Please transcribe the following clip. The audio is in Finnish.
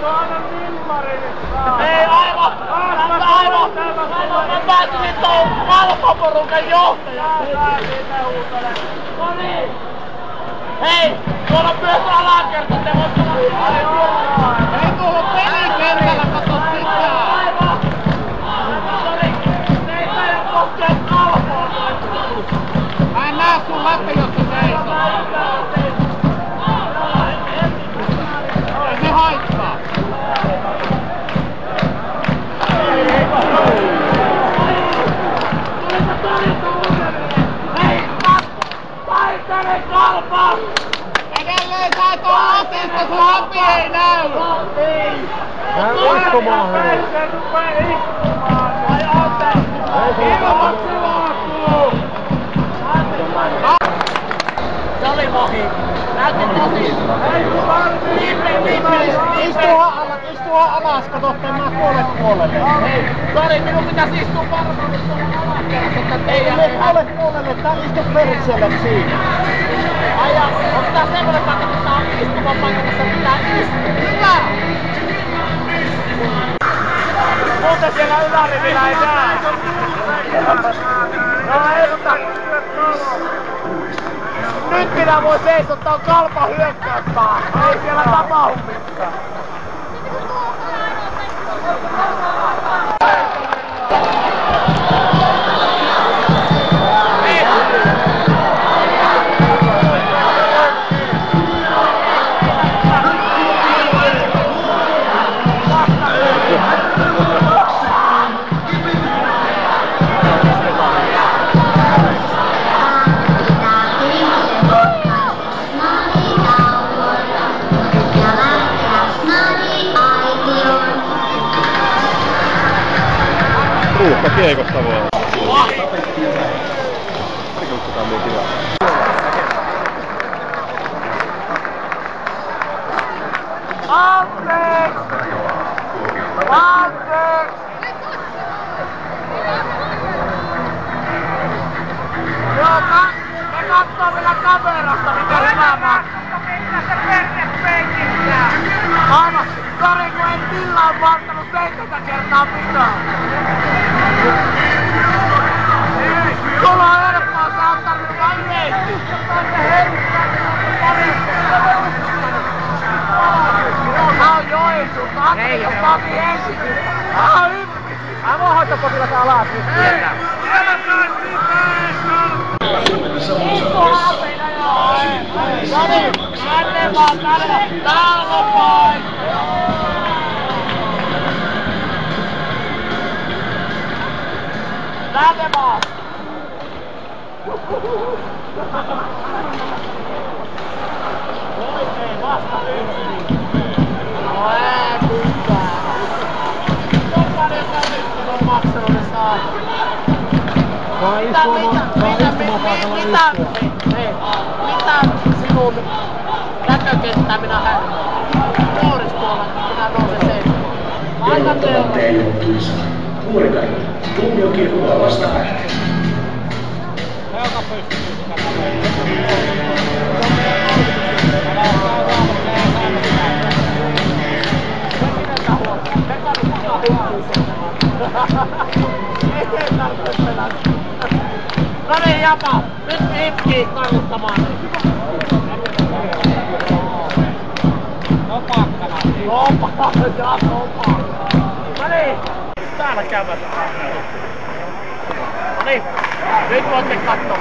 se on aina Vilmarille. Ei aivan! Aivan! Mä pääsin tuon kalpaporukan johtajaksi! No niin! Hei! Tuolla on myös alakerta, te voit tulla hyvää! Ei tuolla pelikentällä kato sitä! Aivan! Noniin! Ne ei taida koskea kalpoa! Mä en näe sun läpi, jos sä seisot. Ei se haittaa. Hei! Paikkainen kalpa! Edelleen sä et oo latista, sun läpi ei näy! Mä istumaan hei! Se rupee istumaan! Ai anteeksi! Ilmaksi laakuu! Se oli mohi. Näytti tosi. Istua alas, kato, mennä puolelle. Hei, sori, minun pitäisi istua varmaan tuolla alakerrassa, että teidän... Mene puolelle, tää istu peritselle siinä. Ai ja, onko tää semmonen paikka, että tää on istuvan paikka, missä pitää istua? Hyvä! Muuten siellä ylärivillä ei näe. No ei, mutta... Nyt minä voin seisottaa kalpa hyökkäyspää. Ei siellä tapahdu mitään. Ruuhka kiekosta vaan. Anteeksi! Anteeksi! Joo, me kattoo vielä kamerasta, mikä hyvä maa. Aivan, sori kun en millään varttanut 7 kertaa mitään. Sulla on helppoa, sä oot tarvinnut vaan yleisesti. Mä oon Joensuusta, Antti on Pami ensin. Mä oon Ympi. Mä voin hoitopotilas alas nyt sieltä. Noniin, tänne vaan, täällä paikka. Tänne vaan. Oikein vasta yksi. No ei mitään. Jokainen käsitys on maksanut saa. Mitä sinun näkökenttää minä häirään? Nuoris tuolla, minä nousen seisomaan. Aina teillä. Kuurikari, tuomiokirkkoa vastapäin. Joka pystyy No niin, Japa, nyt hipkiin kannustamaan. No pakkana. No niin, täällä käymässä. No niin, nyt voitte katsoa.